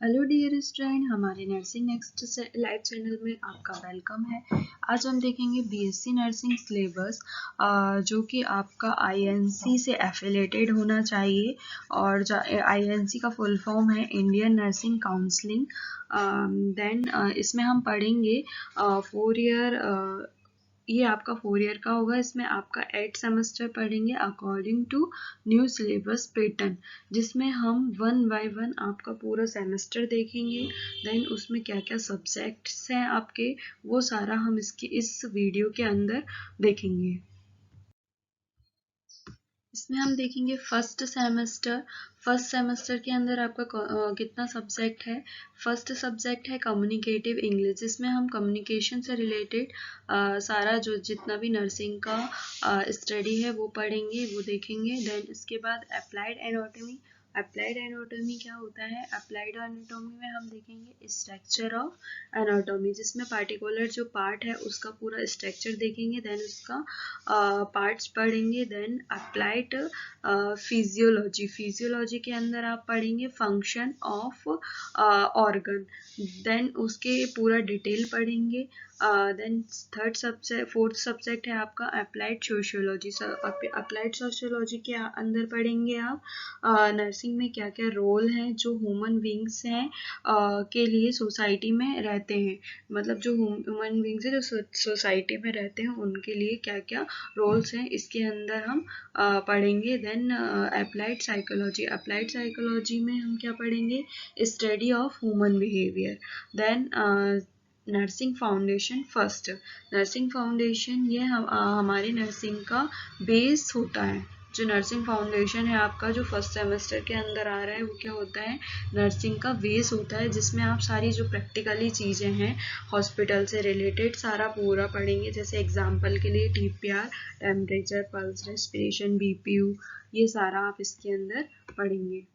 Hello dear student, हमारे nursing next live channel में आपका वेलकम है। आज हम देखेंगे बीएससी नर्सिंग सिलेबस, जो कि आपका आईएनसी से एफिलेटेड होना चाहिए। और आईएनसी का फुल फॉर्म है इंडियन नर्सिंग काउंसलिंग। देन इसमें हम पढ़ेंगे 4 ईयर, ये आपका 4 ईयर का होगा। इसमें आपका 8 सेमेस्टर पढ़ेंगे according to new syllabus pattern, जिसमें हम 1 बाय 1 आपका पूरा सेमेस्टर देखेंगे। देन उसमें क्या क्या सब्जेक्ट्स हैं आपके, वो सारा हम इस वीडियो के अंदर देखेंगे। इसमें हम देखेंगे फर्स्ट सेमेस्टर के अंदर आपका कितना सब्जेक्ट है। फर्स्ट सब्जेक्ट है कम्युनिकेटिव इंग्लिश, जिसमें हम कम्युनिकेशन से रिलेटेड सारा जो जितना भी नर्सिंग का स्टडी है वो पढ़ेंगे, वो देखेंगे। देन इसके बाद अप्लाइड एनाटॉमी। अप्लाइड एनाटॉमी क्या होता है? अप्लाइड एनाटॉमी में हम देखेंगे स्ट्रक्चर ऑफ एनाटॉमी, जिसमें पार्टिकुलर जो पार्ट है उसका पूरा स्ट्रक्चर देखेंगे। देन उसका पार्ट्स पढ़ेंगे। Then applied physiology. फिजियोलॉजी के अंदर आप पढ़ेंगे फंक्शन ऑफ ऑर्गन। देन उसके पूरा डिटेल पढ़ेंगे। देन फोर्थ सब्जेक्ट है आपका अप्लाइड सोशियोलॉजी। अप्लाइड सोशियोलॉजी के अंदर पढ़ेंगे आप नर्सिंग में क्या क्या रोल हैं जो ह्यूमन बींग्स हैं के लिए सोसाइटी में रहते हैं। मतलब जो ह्यूमन बींग्स है जो सोसाइटी में रहते हैं उनके लिए क्या क्या रोल्स हैं, इसके अंदर हम पढ़ेंगे। Then applied psychology. Applied psychology में हम क्या पढ़ेंगे? Study of human behaviour. Then nursing foundation first. Nursing foundation ये हमारी नर्सिंग का बेस होता है। जो नर्सिंग फाउंडेशन है आपका, जो फर्स्ट सेमेस्टर के अंदर आ रहा है, वो क्या होता है? नर्सिंग का बेस होता है, जिसमें आप सारी जो प्रैक्टिकली चीज़ें हैं हॉस्पिटल से रिलेटेड सारा पूरा पढ़ेंगे। जैसे एग्जांपल के लिए TPR, temperature, pulse, respiration, BPU, ये सारा आप इसके अंदर पढ़ेंगे।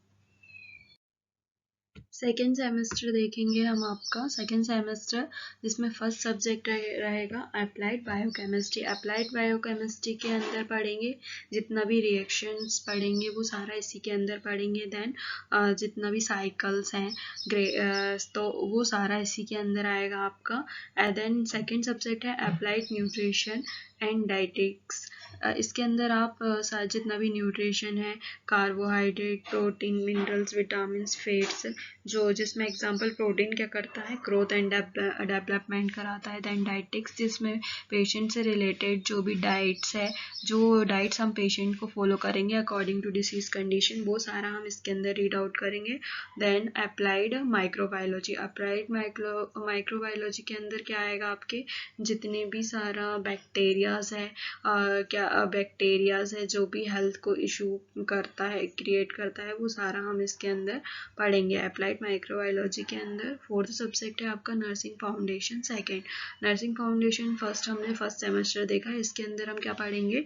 सेकेंड सेमेस्टर देखेंगे हम आपका सेकेंड सेमेस्टर, जिसमें फर्स्ट सब्जेक्ट रहेगा अप्लाइड बायोकेमिस्ट्री। अप्लाइड बायोकेमिस्ट्री के अंदर पढ़ेंगे जितना भी रिएक्शंस पढ़ेंगे वो सारा इसी के अंदर पढ़ेंगे। देन जितना भी साइकिल्स हैं तो वो सारा इसी के अंदर आएगा आपका। देन सेकेंड सब्जेक्ट है अप्लाइड न्यूट्रिशन एंड डाइटिक्स। इसके अंदर आप जितना भी न्यूट्रिशन है, carbohydrate, protein, minerals, vitamin, fats, जो जिसमें एग्जांपल प्रोटीन क्या करता है? ग्रोथ एंड डेवलपमेंट कराता है। देन डाइटिक्स, जिसमें पेशेंट से रिलेटेड जो भी डाइट्स है, जो डाइट्स हम पेशेंट को फॉलो करेंगे अकॉर्डिंग टू डिसीज कंडीशन, वो सारा हम इसके अंदर रीड आउट करेंगे। Then applied microbiology. Applied microbiology के अंदर क्या आएगा आपके? जितने भी सारा बैक्टीरियाज है, बैक्टीरियाज है जो भी हेल्थ को इशू करता है, क्रिएट करता है, वो सारा हम इसके अंदर पढ़ेंगे अप्लाइड माइक्रोबायोलॉजी के अंदर। फोर्थ सब्जेक्ट है आपका nursing foundation second. Nursing foundation first हमने फर्स्ट सेमेस्टर देखा, इसके अंदर हम क्या पढ़ेंगे?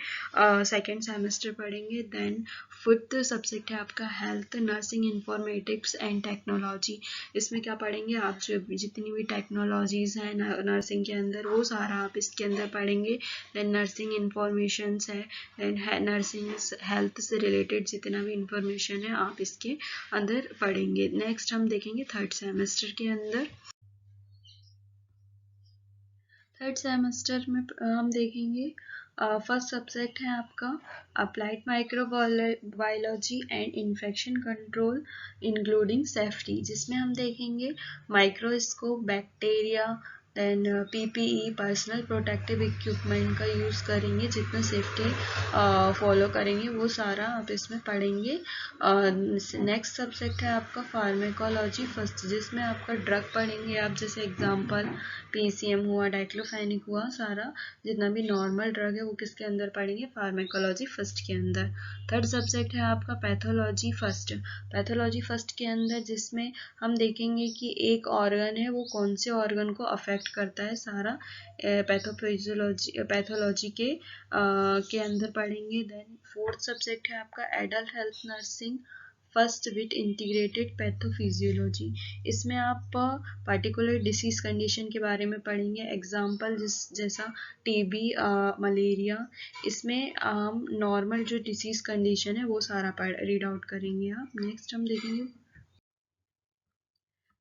सेकेंड सेमेस्टर पढ़ेंगे। देन फिफ्थ सब्जेक्ट है आपका health nursing informatics and technology. इसमें क्या पढ़ेंगे आप? जो जितनी भी टेक्नोलॉजीज हैं नर्सिंग के अंदर, वो सारा आप इसके अंदर पढ़ेंगे। देन नर्सिंग इंफॉर्मेशन है, देन नर्सिंग हेल्थ से रिलेटेड जितना भी इंफॉर्मेशन है आप इसके अंदर पढ़ेंगे। नेक्स्ट हम देखेंगे थर्ड सेमेस्टर के अंदर। थर्ड सेमेस्टर में हम देखेंगे फर्स्ट सब्जेक्ट है आपका applied microbiology and infection control including safety, जिसमें हम देखेंगे microscope, bacteria, then PPE, personal protective equipment का यूज़ करेंगे। जितना सेफ्टी फॉलो करेंगे वो सारा आप इसमें पढ़ेंगे। नेक्स्ट सब्जेक्ट है आपका फार्मेकोलॉजी फर्स्ट, जिसमें आपका ड्रग पढ़ेंगे आप। जैसे एग्जांपल पीसीएम हुआ, डाइक्लोफेनिक हुआ, सारा जितना भी नॉर्मल ड्रग है वो किसके अंदर पढ़ेंगे? फार्मेकोलॉजी फर्स्ट के अंदर। थर्ड सब्जेक्ट है आपका पैथोलॉजी फर्स्ट। पैथोलॉजी फर्स्ट के अंदर जिसमें हम देखेंगे कि एक ऑर्गन है, वो कौन से ऑर्गन को अफेक्ट करता है, सारा पैथोलॉजी के अंदर पढ़ेंगे। देन फोर्थ सब्जेक्ट है आपका adult health nursing first with integrated pathophysiology. इसमें आप पर्टिकुलर डिसीज कंडीशन के बारे में पढ़ेंगे। एग्जांपल जैसा टीबी, मलेरिया, इसमें हम नॉर्मल जो डिसीज कंडीशन है वो सारा रीड आउट करेंगे आप। नेक्स्ट हम देखेंगे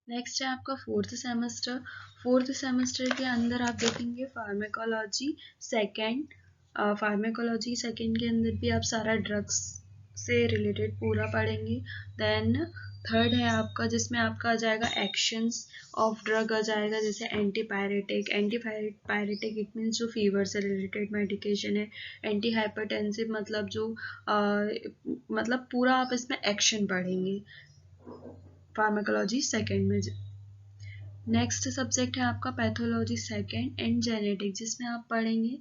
नेक्स्ट है आपका फोर्थ सेमेस्टर। फोर्थ सेमेस्टर के अंदर आप देखेंगे फार्मेकोलॉजी सेकेंड। फार्मेकोलॉजी सेकेंड के अंदर भी आप सारा ड्रग्स से रिलेटेड पूरा पढ़ेंगे। देन थर्ड है आपका जिसमें आपका आ जाएगा एक्शंस ऑफ ड्रग आ जाएगा, जैसे एंटीपायरेटिक। एंटीपायरेटिक इट मीन्स जो फीवर से रिलेटेड मेडिकेशन है। एंटी हाइपरटेंसिव मतलब जो मतलब पूरा आप इसमें एक्शन पढ़ेंगे फार्माकोलॉजी सेकेंड में। नेक्स्ट सब्जेक्ट है आपका पैथोलॉजी सेकेंड एंड जेनेटिक, जिसमें आप पढ़ेंगे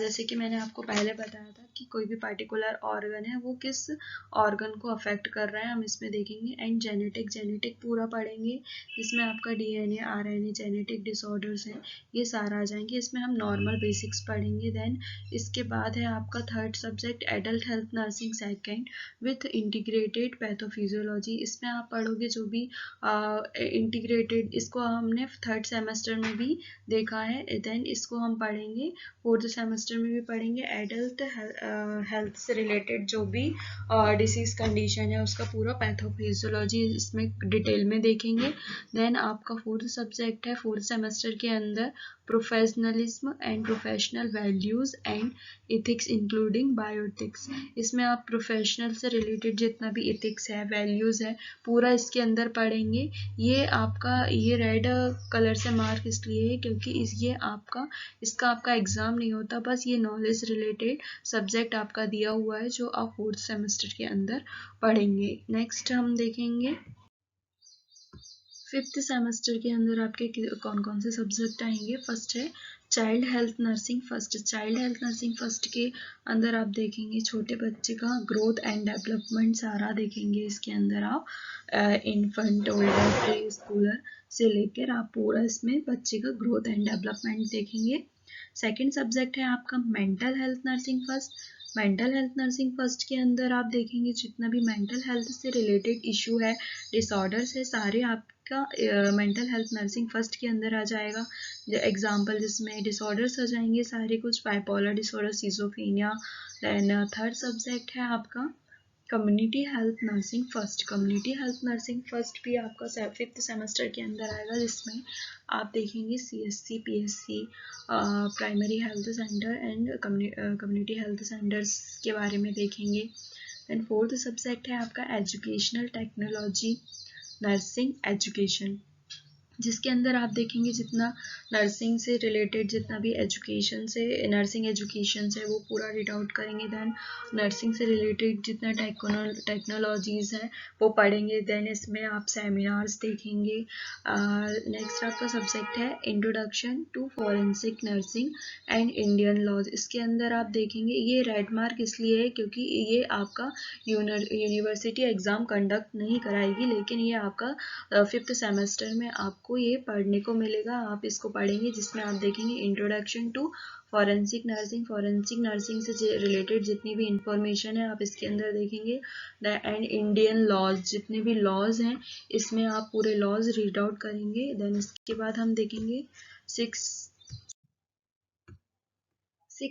जैसे कि मैंने आपको पहले बताया था कि कोई भी पर्टिकुलर ऑर्गन है वो किस ऑर्गन को अफेक्ट कर रहा है, हम इसमें देखेंगे। एंड जेनेटिक, जेनेटिक पूरा पढ़ेंगे जिसमें आपका डीएनए आरएनए जेनेटिक डिसऑर्डर्स हैं, ये सारा आ जाएंगे। इसमें हम नॉर्मल बेसिक्स पढ़ेंगे। देन इसके बाद है आपका third subject adult health nursing second with integrated pathophysiology. इसमें आप पढ़ोगे जो भी इंटीग्रेटेड, इसको हमने थर्ड सेमेस्टर में भी देखा है। देन इसको हम पढ़ेंगे फोर्थ सेमेस्टर में भी पढ़ेंगे। एडल्ट हेल्थ से रिलेटेड जो भी डिसीज कंडीशन है उसका पूरा पैथोफिजियोलॉजी इसमें डिटेल में देखेंगे। देन आपका फोर्थ सब्जेक्ट है फोर्थ सेमेस्टर के अंदर professionalism and professional values and ethics including biotics. इसमें आप प्रोफेशनल से रिलेटेड जितना भी इथिक्स है वैल्यूज है पूरा इसके अंदर पढ़ेंगे। ये आपका ये रेड कलर से मार्क इसलिए है क्योंकि ये आपका इसका आपका एग्जाम नहीं होता, बस ये नॉलेज रिलेटेड सब्जेक्ट आपका दिया हुआ है जो आप फोर्थ सेमेस्टर के अंदर पढ़ेंगे। नेक्स्ट हम देखेंगे फिफ्थ सेमेस्टर के अंदर आपके कौन कौन से सब्जेक्ट आएंगे। फर्स्ट है child health nursing first. Child health nursing first के अंदर आप देखेंगे छोटे बच्चे का ग्रोथ एंड डेवलपमेंट सारा देखेंगे। इसके अंदर आप इन्फेंट ओल्डर प्री स्कूलर से लेकर आप पूरा इसमें बच्चे का ग्रोथ एंड डेवलपमेंट देखेंगे। सेकेंड सब्जेक्ट है आपका mental health nursing first. Mental health nursing first के अंदर आप देखेंगे जितना भी मेंटल हेल्थ से रिलेटेड इशू है डिसऑर्डर्स है सारे आपका मेंटल हेल्थ नर्सिंग फर्स्ट के अंदर आ जाएगा। एग्जाम्पल जिसमें डिसऑर्डर्स आ जाएंगे सारे कुछ, bipolar disorder, schizophrenia. Then third subject है आपका community health nursing first. Community health nursing first भी आपका फिफ्थ सेमेस्टर के अंदर आएगा, जिसमें आप देखेंगे CSC PSC primary health centre and community health centres के बारे में देखेंगे। एंड फोर्थ सब्जेक्ट है आपका एजुकेशनल टेक्नोलॉजी नर्सिंग एजुकेशन, जिसके अंदर आप देखेंगे जितना नर्सिंग से रिलेटेड जितना भी एजुकेशन से नर्सिंग एजुकेशन से वो पूरा रीड आउट करेंगे। देन नर्सिंग से रिलेटेड जितना टेक्नोलॉजीज़ हैं वो पढ़ेंगे। देन इसमें आप सेमिनार्स देखेंगे। नेक्स्ट आपका सब्जेक्ट है introduction to forensic nursing and Indian laws. इसके अंदर आप देखेंगे ये रेड मार्क इसलिए है क्योंकि ये आपका यूनिवर्सिटी एग्ज़ाम कंडक्ट नहीं कराएगी, लेकिन ये आपका फिफ्थ सेमेस्टर में आपको ये पढ़ने को मिलेगा। आप इसको पढ़ेंगे जिसमें आप देखेंगे introduction to forensic nursing. Forensic nursing से रिलेटेड जितनी भी इंफॉर्मेशन है आप इसके अंदर देखेंगे। एंड इंडियन लॉज, जितने भी लॉज हैं इसमें आप पूरे लॉज रीड आउट करेंगे। देन इसके बाद हम देखेंगे सिक्स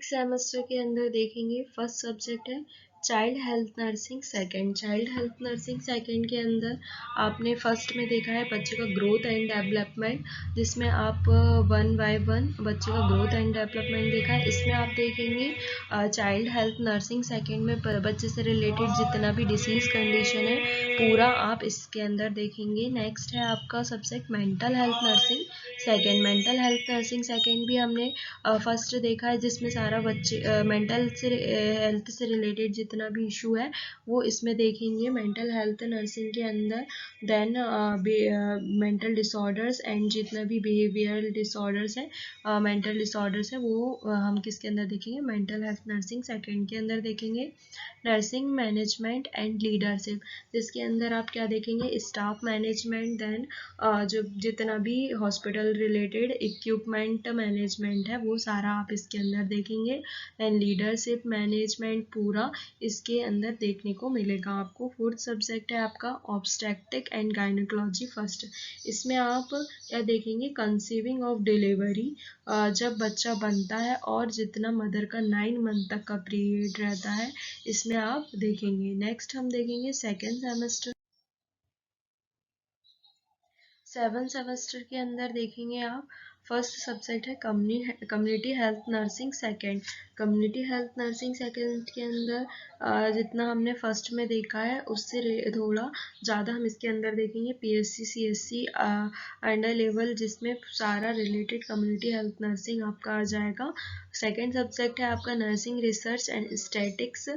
सेमेस्टर के अंदर देखेंगे फर्स्ट सब्जेक्ट है child health nursing second. Child health nursing second के अंदर आपने फर्स्ट में देखा है बच्चे का ग्रोथ एंड डेवलपमेंट, जिसमें आप वन बाय वन बच्चे का ग्रोथ एंड डेवलपमेंट देखा है। इसमें आप देखेंगे चाइल्ड हेल्थ नर्सिंग सेकेंड में बच्चे से रिलेटेड जितना भी डिसीज कंडीशन है पूरा आप इसके अंदर देखेंगे। नेक्स्ट है आपका subject mental health nursing second. Mental health nursing second भी हमने फर्स्ट देखा है जिसमें सारा बच्चे मेंटल से हेल्थ से रिलेटेड जितना भी इशू है वो इसमें देखेंगे मेंटल हेल्थ नर्सिंग के अंदर। देन मेंटल डिसऑर्डर्स एंड जितना भी बिहेवियरल डिसऑर्डर्स है मेंटल डिसऑर्डर्स है वो हम किसके अंदर देखेंगे मेंटल हेल्थ नर्सिंग सेकेंड के अंदर देखेंगे। नर्सिंग मैनेजमेंट एंड लीडरशिप, जिसके अंदर आप क्या देखेंगे स्टाफ मैनेजमेंट। देन जो जितना भी हॉस्पिटल रिलेटेड इक्विपमेंट मैनेजमेंट है वो सारा आप इसके अंदर देखेंगे। एंड लीडरशिप मैनेजमेंट पूरा इसके अंदर देखने को मिलेगा आपको। फोर्थ सब्जेक्ट है आपका ऑब्स्टेट्रिक एंड गायनेकोलॉजी फर्स्ट। इसमें आप क्या देखेंगे कंसीविंग ऑफ डिलीवरी, जब बच्चा बनता है और जितना मदर का 9 मंथ तक का पीरियड रहता है इसमें आप देखेंगे। नेक्स्ट हम देखेंगे 7 सेमेस्टर के अंदर देखेंगे आप, फर्स्ट सब्जेक्ट है community health nursing. Second community health nursing second के अंदर जितना हमने फर्स्ट में देखा है उससे थोड़ा ज़्यादा हम इसके अंदर देखेंगे पीएससी सीएससी अंडर लेवल, जिसमें सारा रिलेटेड कम्युनिटी हेल्थ नर्सिंग आपका आ जाएगा। सेकेंड सब्जेक्ट है आपका nursing research and statics.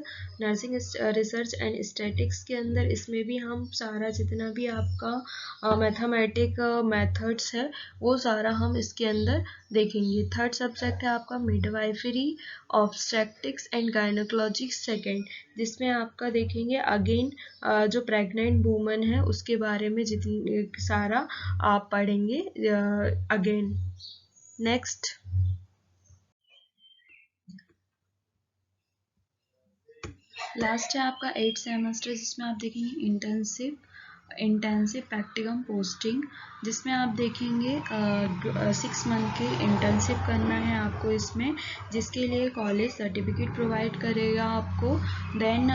Nursing research and statics के अंदर इसमें भी हम सारा जितना भी आपका मैथमेटिक मेथड्स है वो सारा हम इसके अंदर देखेंगे। थर्ड सब्जेक्ट है आपका midwifery obstetrics and gynaecology second, जिसमें आपका देखेंगे अगेन जो प्रेग्नेंट वुमन है उसके बारे में जितनी सारा आप पढ़ेंगे अगेन। नेक्स्ट लास्ट है आपका 8 सेमेस्टर, जिसमें आप देखेंगे इंटेंसिव प्रैक्टिकम पोस्टिंग, जिसमें आप देखेंगे 6 मंथ की इंटर्नशिप करना है आपको इसमें, जिसके लिए कॉलेज सर्टिफिकेट प्रोवाइड करेगा आपको। देन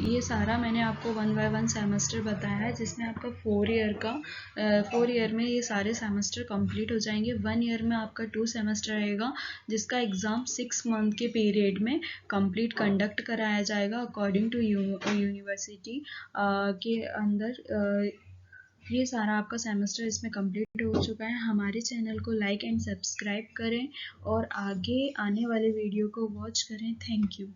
ये सारा मैंने आपको 1 बाय 1 सेमेस्टर बताया है, जिसमें आपका 4 ईयर में ये सारे सेमेस्टर कंप्लीट हो जाएंगे। 1 ईयर में आपका 2 सेमेस्टर रहेगा, जिसका एग्ज़ाम 6 मंथ के पीरियड में कंप्लीट कंडक्ट कराया जाएगा अकॉर्डिंग टू यूनिवर्सिटी के अंदर। ये सारा आपका सेमेस्टर इसमें कंप्लीट हो चुका है। हमारे चैनल को लाइक एंड सब्सक्राइब करें और आगे आने वाले वीडियो को वॉच करें। Thank you.